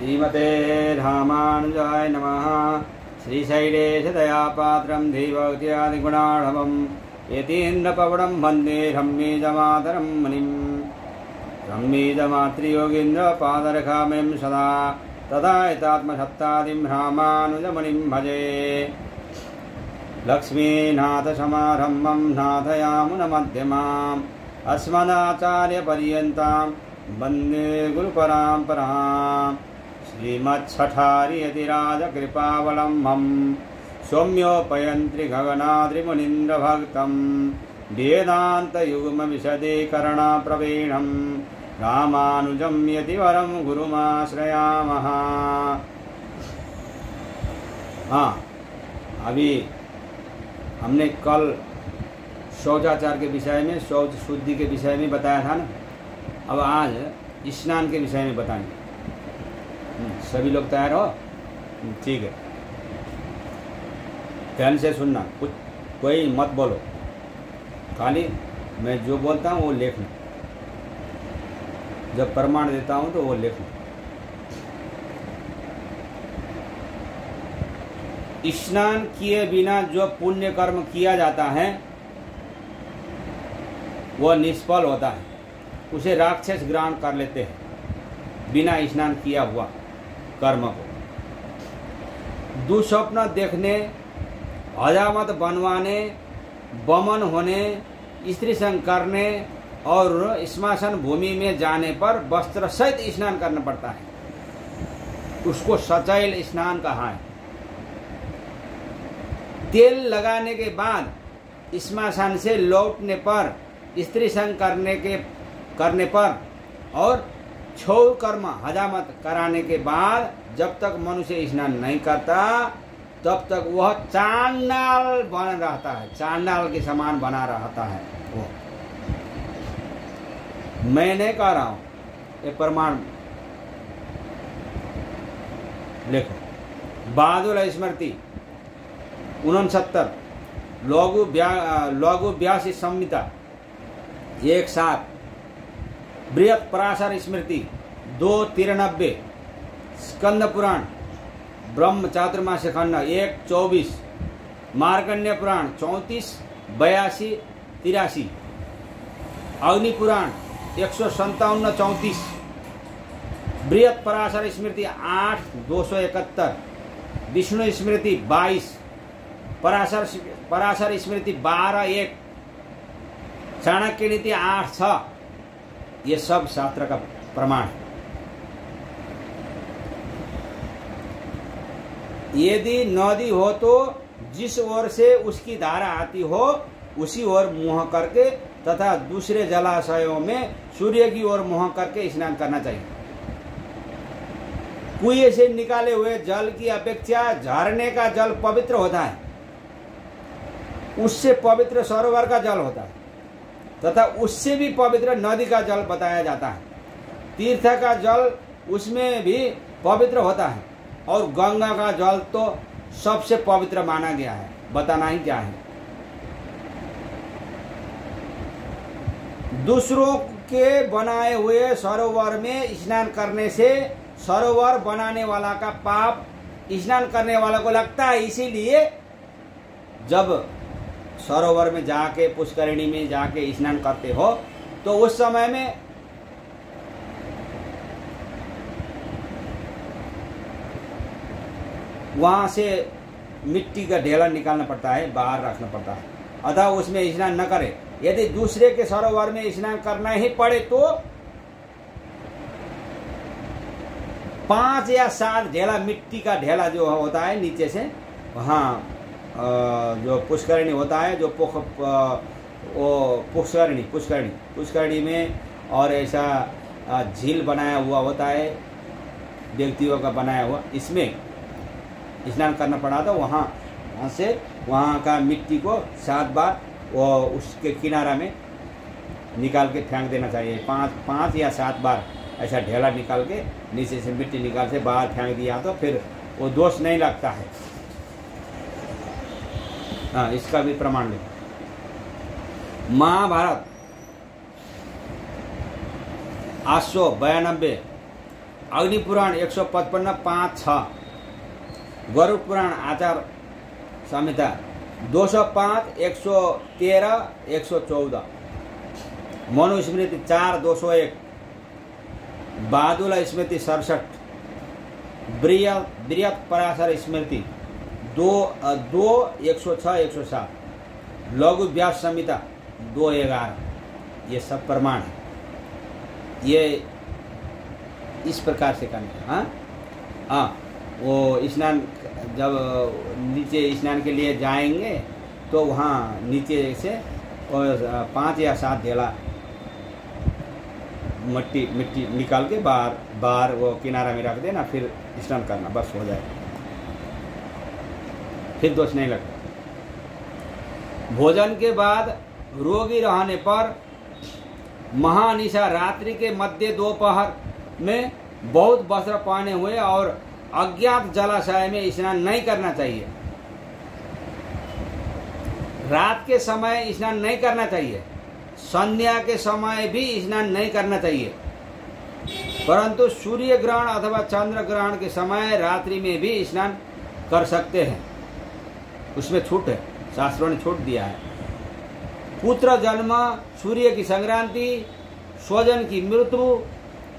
श्रीमते रामानुजाय नमः। श्रीशैलेशदयापात्रं धीभक्त्यादिगुणार्णवम् यतीन्द्रपवनं वन्दे रम्येजमातरं मुनिं। रम्येजमातृयोगीन्द्रपादरखामयं सदा तदा एतात्मसत्तादिं रामानुजमुनिं भजे। लक्ष्मीनाथसमारम्भं नाथयामुनमध्यमाम् अस्मदाचार्यपर्यन्तां वन्दे गुरुपरम्पराम्। श्रीमच्छठारियतिराजकृपावलम्बं सौम्योपयन्त्रि गगनाद्रिमुनीन्द्रभक्तं वेदान्तयुग्मविशदीकरणप्रवीणं रामानुजं यतिवरं गुरुमाश्रयामः। हाँ, अभी हमने कल शौचाचार के विषय में, शौच शुद्धि के विषय में बताया था ना। अब आज स्नान के विषय में बताएंगे। सभी लोग तैयार हो? ठीक है, ध्यान से सुनना, कुछ कोई मत बोलो, खाली मैं जो बोलता हूँ वो लिखना, जब प्रमाण देता हूँ तो वो लिखना। स्नान किए बिना जो पुण्य कर्म किया जाता है वह निष्फल होता है, उसे राक्षस ग्रहण कर लेते हैं, बिना स्नान किया हुआ कर्म को। दुस्वप्न देखने, हजामत बनवाने, बमन होने, स्त्री संग करने और श्मशान भूमि में जाने पर वस्त्र सहित स्नान करना पड़ता है, उसको सचैल स्नान कहा है। तेल लगाने के बाद श्मशान से लौटने पर, स्त्री संग करने पर और क्षौर कर्म हजामत कराने के बाद जब तक मनुष्य स्नान नहीं करता तब तक वह चांडाल बन रहता है, चांडाल के समान बना रहता है वो। मैं नहीं कह रहा हूं, ये प्रमाण लिखो। बहादुर स्मृति 69 लघु व्यास संहिता 1:7, बृहत पराशर स्मृति 2:93, स्कंद पुराण ब्रह्म चातुर्मास्य खंड 1:24, मार्कंडेय पुराण 34, 82, 83, अग्नि पुराण 157, 34, बृहत पराशर स्मृति 8:271, विष्णु स्मृति 22, पराशर स्मृति 12:1, चाणक्य नीति 8:6। ये सब शास्त्र का प्रमाण है। यदि नदी हो तो जिस ओर से उसकी धारा आती हो उसी ओर मुंह करके तथा दूसरे जलाशयों में सूर्य की ओर मुंह करके स्नान करना चाहिए। कुएं से निकाले हुए जल की अपेक्षा झरने का जल पवित्र होता है, उससे पवित्र सरोवर का जल होता है तथा उससे भी पवित्र नदी का जल बताया जाता है। तीर्थ का जल उसमें भी पवित्र होता है और गंगा का जल तो सबसे पवित्र माना गया है, बताना ही क्या है। दूसरों के बनाए हुए सरोवर में स्नान करने से सरोवर बनाने वाला का पाप स्नान करने वाला को लगता है, इसीलिए जब सरोवर में जाके, पुष्करिणी में जाके स्नान करते हो तो उस समय में वहां से मिट्टी का ढेला निकालना पड़ता है, बाहर रखना पड़ता है, अतः उसमें स्नान न करे। यदि दूसरे के सरोवर में स्नान करना ही पड़े तो 5 या 7 ढेला, मिट्टी का ढेला जो होता है नीचे से, वहाँ जो पुष्करिणी होता है, जो पुष्करिणी में, और ऐसा झील बनाया हुआ होता है व्यक्तियों का बनाया हुआ, इसमें स्नान करना पड़ा तो वहाँ से वहाँ का मिट्टी को 7 बार वो उसके किनारा में निकाल के फेंक देना चाहिए। 5 या 7 बार ऐसा ढेला निकाल के नीचे से मिट्टी निकाल से बाहर फेंक दिया तो फिर वो दोष नहीं लगता है। हाँ, इसका भी प्रमाण ले। महाभारत 892 अग्नि पुराण 155 5 6, गरुड़ पुराण आचार संहिता 205 113 114, मनुस्मृति 4 201, बादुला स्मृति 67, बृहत पराशर स्मृति 2 106 107, लघु व्यास संहिता 2:11। ये सब प्रमाण है। ये इस प्रकार से करना। हाँ, वो स्नान जब नीचे स्नान के लिए जाएंगे तो वहाँ नीचे से 5 या 7 ढेला मिट्टी निकाल के बाहर वो किनारा में रख देना, फिर स्नान करना, बस हो जाए, फिर दोष नहीं लगता। भोजन के बाद रोगी रहने पर महानिशा रात्रि के मध्य दोपहर में बहुत वस्त्र पहने हुए और अज्ञात जलाशय में स्नान नहीं करना चाहिए। रात के समय स्नान नहीं करना चाहिए, संध्या के समय भी स्नान नहीं करना चाहिए, परंतु सूर्य ग्रहण अथवा चंद्र ग्रहण के समय रात्रि में भी स्नान कर सकते हैं। उसमें छूट है, शास्त्रों ने छूट दिया है। पुत्र जन्म, सूर्य की संक्रांति, स्वजन की मृत्यु,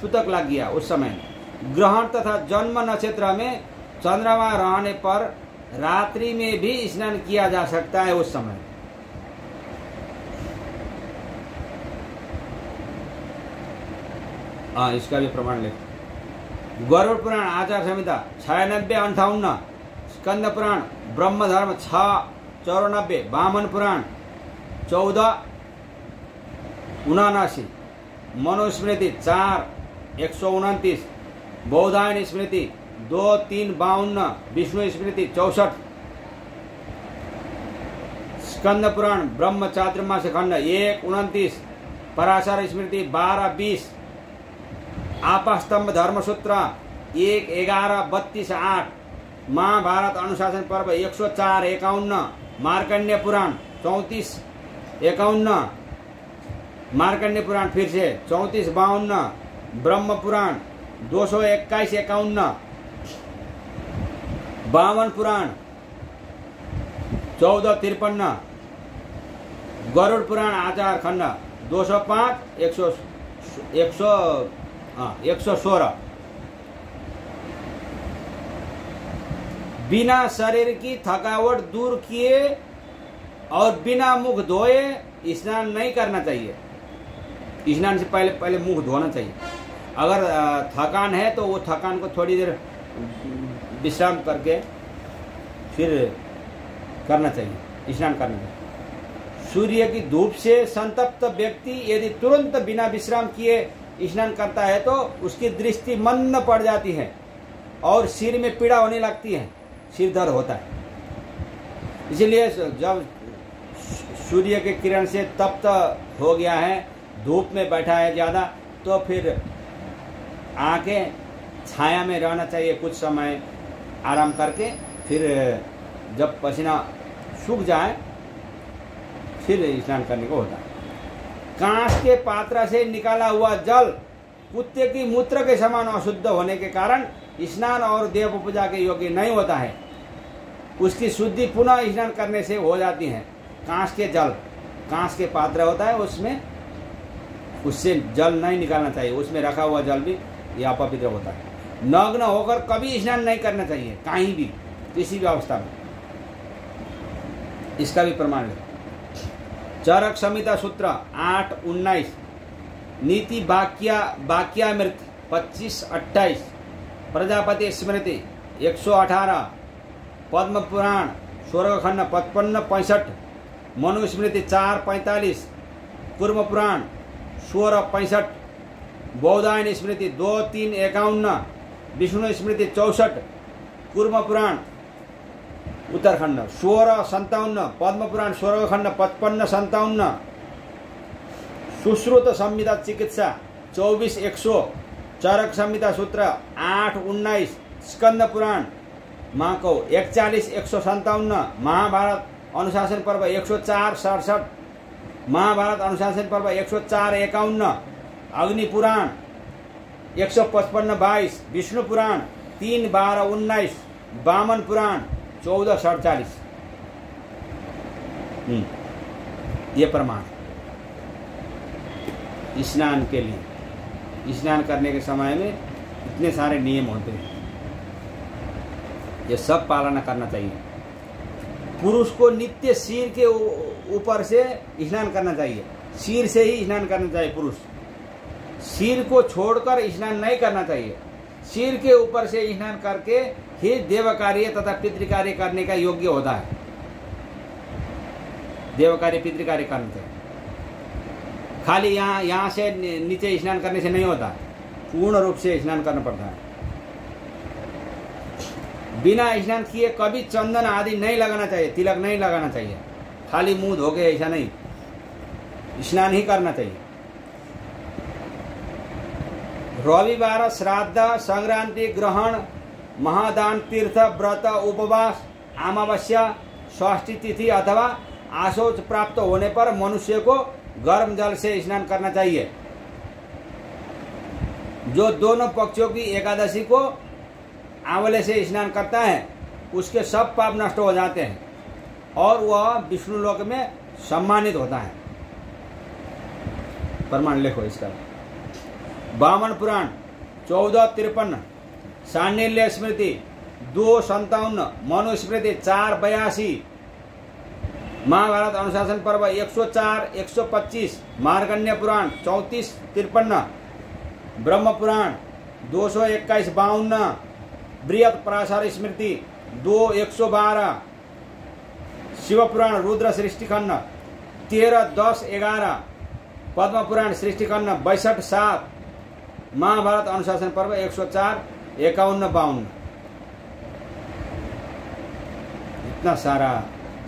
सूतक लग गया उस समय ग्रहण तथा जन्म नक्षत्र में चंद्रमा रहने पर रात्रि में भी स्नान किया जा सकता है उस समय। हाँ, इसका भी प्रमाण ले। गरुड़ पुराण आचार संहिता 96 58, स्कंद पुराण ब्रह्म धर्म 6 94, वामन पुराण 14 79, मनुस्मृति 4 129, बौधायन स्मृति 2 3 52, विष्णु स्मृति 64, स्कंद पुराण ब्रह्म चातुर्मास खंड 1 29, पराशर स्मृति 12 20, आपास्तंभ धर्मसूत्र 1 11 32 8, महाभारत अनुशासन पर्व 104 51, मार्कंडेय पुराण 34 51, मार्कंडेय पुराण फिर से 34 52, ब्रह्म पुराण 221 51, वामन पुराण 14 53, गरुड़ पुराण आचार खंड 205 116। बिना शरीर की थकावट दूर किए और बिना मुख धोए स्नान नहीं करना चाहिए। स्नान से पहले मुख धोना चाहिए। अगर थकान है तो वो थकान को थोड़ी देर विश्राम करके फिर करना चाहिए, स्नान करना चाहिए। सूर्य की धूप से संतप्त व्यक्ति यदि तुरंत बिना विश्राम किए स्नान करता है तो उसकी दृष्टि मंद पड़ जाती है और सिर में पीड़ा होने लगती है, सिर दर्द होता है। इसलिए जब सूर्य के किरण से तप्त हो गया है, धूप में बैठा है ज़्यादा, तो फिर आके छाया में रहना चाहिए, कुछ समय आराम करके फिर जब पसीना सूख जाए फिर स्नान करने को होता है। कांच के पात्र से निकाला हुआ जल कुत्ते की मूत्र के समान अशुद्ध होने के कारण स्नान और देव पूजा के योग्य नहीं होता है। उसकी शुद्धि पुनः स्नान करने से हो जाती है। कांच के जल, कांच के पात्र होता है, उसमें उससे जल नहीं निकालना चाहिए, उसमें रखा हुआ जल भी यह अपवित्र होता है। नग्न होकर कभी स्नान नहीं करना चाहिए, कहीं भी, किसी भी अवस्था में। इसका भी प्रमाण है। चरक संहिता सूत्र 8 19, नीति वाक्यामृत 25 28, प्रजापति स्मृति 118, पद्म पुराण स्वर्ग खंड 55 65, मनुस्मृति 4 45, कूर्म पुराण 16 65, बौधायन स्मृति 2 3 51, विष्णु स्मृति 64, कूर्म पुराण उत्तरखंड 16 57, पद्म पुराण स्वर्ग खंड 55 57, सुश्रुत संहिता चिकित्सा 24 100, चरक संहिता सूत्र 8 19, स्कंद पुराण माँ को 41 157, महाभारत अनुशासन पर्व 104 67, महाभारत अनुशासन पर्व 104 51, अग्नि पुराण 155-22, विष्णु पुराण 3-12-19, वामन पुराण 14-47। ये प्रमाण स्नान के लिए। स्नान करने के समय में इतने सारे नियम होते हैं, ये सब पालना करना चाहिए। पुरुष को नित्य सिर के ऊपर से स्नान करना चाहिए, सिर से ही स्नान करना चाहिए। पुरुष सिर को छोड़कर स्नान नहीं करना चाहिए, सिर के ऊपर से स्नान करके ही देव कार्य तथा पितृ कार्य करने का योग्य होता है। देव कार्य पितृ कार्य करने चाहिए, खाली यहाँ से नीचे स्नान करने से नहीं होता, पूर्ण रूप से स्नान करना पड़ता है। बिना स्नान किए कभी चंदन आदि नहीं लगाना चाहिए, तिलक नहीं लगाना चाहिए, खाली मुंह धो के ऐसा नहीं, स्नान ही करना चाहिए। रविवार, श्राद्ध, संक्रांति, ग्रहण, महादान, तीर्थ, व्रत, उपवास, अमावस्या, षष्ठी तिथि अथवा आशौच प्राप्त होने पर मनुष्य को गर्म जल से स्नान करना चाहिए। जो दोनों पक्षों की एकादशी को आंवले से स्नान करता है उसके सब पाप नष्ट हो जाते हैं और वह विष्णु लोक में सम्मानित होता है। प्रमाण लिखो इसका। वामन पुराण 14-53, सांडिल्य स्मृति 2-57, मनुस्मृति 4-82, महाभारत अनुशासन पर्व 104-125, मार्कंडेय पुराण 34-53, ब्रह्म पुराण 221-52, बृहत पराशर स्मृति 2-112, शिव पुराण रुद्र सृष्टिखंड 13-10-11, पद्म पुराण सृष्टिखंड 62-7, महाभारत अनुशासन पर्व 104-51-52। इतना सारा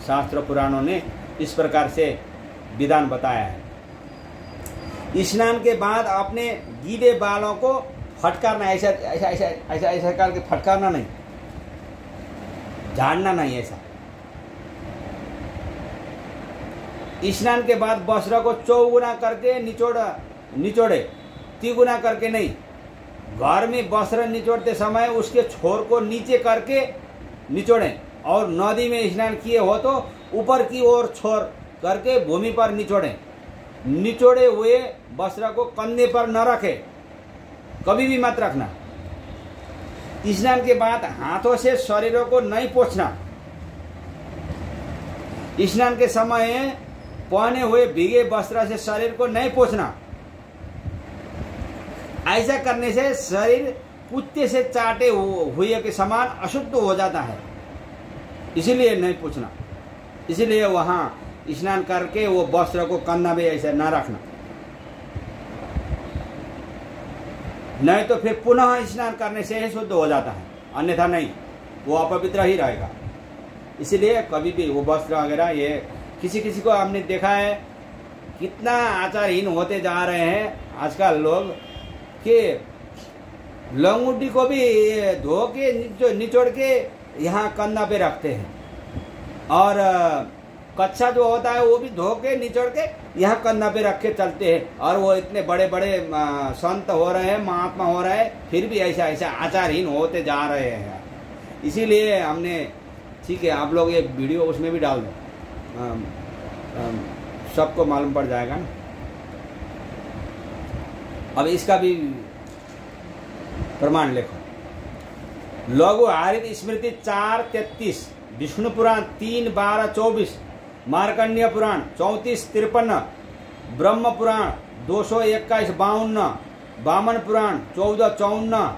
शास्त्र पुराणों ने इस प्रकार से विधान बताया है। स्नान के बाद अपने गीले बालों को फटकारना, ऐसा ऐसा ऐसा ऐसा ऐसा करके फटकारना नहीं, झाड़ना नहीं। ऐसा स्नान के बाद वस्त्र को चौगुना करके निचोड़े, तिगुना करके नहीं। घर में वस्त्र निचोड़ते समय उसके छोर को नीचे करके निचोड़े और नदी में स्नान किए हो तो ऊपर की ओर छोर करके भूमि पर निचोड़े। निचोड़े हुए वस्त्र को कंधे पर न रखे, कभी भी मत रखना। स्नान के बाद हाथों से शरीरों को नहीं पोंछना। स्नान के समय पहने हुए भीगे वस्त्र से शरीर को नहीं पोंछना। ऐसा करने से शरीर कुत्ते से चाटे हुए के समान अशुद्ध हो जाता है, इसीलिए नहीं पोंछना। इसीलिए वहां स्नान करके वो वस्त्र को कंधा में ऐसे न रखना, नहीं तो फिर पुनः स्नान करने से ही शुद्ध हो जाता है, अन्यथा नहीं, वो अपवित्र ही रहेगा। इसीलिए कभी भी वो वस्त्र वगैरह, ये किसी को हमने देखा है कितना आचारहीन होते जा रहे हैं आजकल लोग, कि लंगूटी को भी धो के निचोड़ के यहाँ कंधा पे रखते हैं, और कच्छा जो होता है वो भी धो के निचोड़ के यहाँ कंधा पे रख के चलते हैं। और वो इतने बड़े बड़े संत हो रहे हैं, महात्मा हो रहे हैं, फिर भी ऐसा ऐसा आचारहीन होते जा रहे हैं। इसीलिए हमने, ठीक है, आप लोग ये वीडियो उसमें भी डाल दो, सबको मालूम पड़ जाएगा ना। अब इसका भी प्रमाण लिखो। लघु हरित स्मृति 4-33, विष्णु पुराण 3-12-24, मार्कंडेय पुराण 34-53, ब्रह्म पुराण 221-52, वामन पुराण 14-54,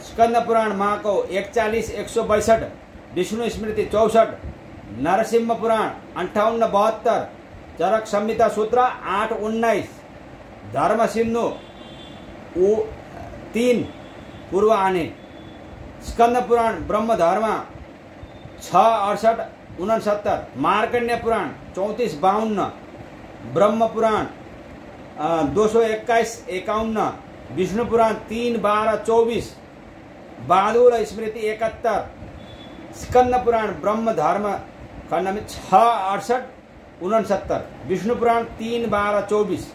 स्कंद पुराण महाको 41-162, विष्णु स्मृति 64, नरसिंह पुराण 58-72, चरक संहिता सूत्र 8-19, धर्म सिंधु 3 पूर्व आने, स्कंद पुराण ब्रह्म धर्म 6-68-69, मार्कंडेय पुराण 34-52, ब्रह्म पुराण 221-51, विष्णु पुराण 3-12-24, बहादुर स्मृति 71, स्कंद पुराण ब्रह्म धर्म खंड में 6-68-69, विष्णु पुराण 3-12-24।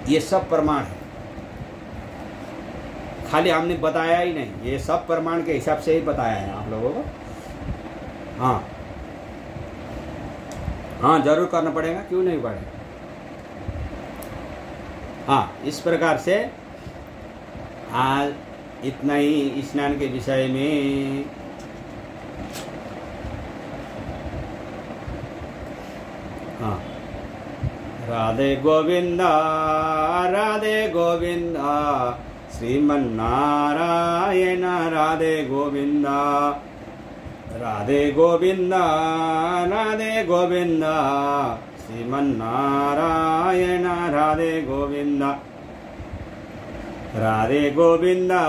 ये सब प्रमाण है। खाली हमने बताया ही नहीं, ये सब प्रमाण के हिसाब से ही बताया है आप लोगों को। हाँ हाँ, जरूर करना पड़ेगा, क्यों नहीं पड़ेगा। हाँ, इस प्रकार से आज इतना ही स्नान के विषय में। हाँ, राधे गोविंदा राधे गोविंदा श्रीमन्नारायण राधे गोविंदा राधे गोविंदा राधे गोविंदा श्रीमन्नारायण राधे गोविंदा राधे गोविंदा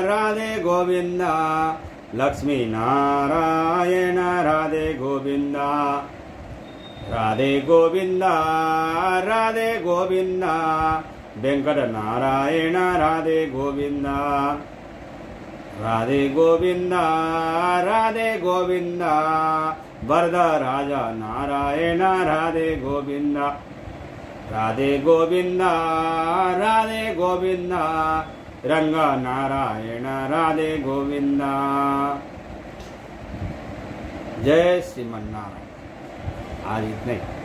राधे गोविंदा लक्ष्मी नारायण राधे गोविंदा राधे गोविंदा राधे गोविंदा वेंकट नारायण राधे गोविंदा राधे गोविंदा राधे गोविंदा वरदराजा नारायण राधे गोविंदा राधे गोविंदा राधे गोविंदा रंग नारायण राधे गोविंदा। जय श्रीमन्नारायण। आज इतने।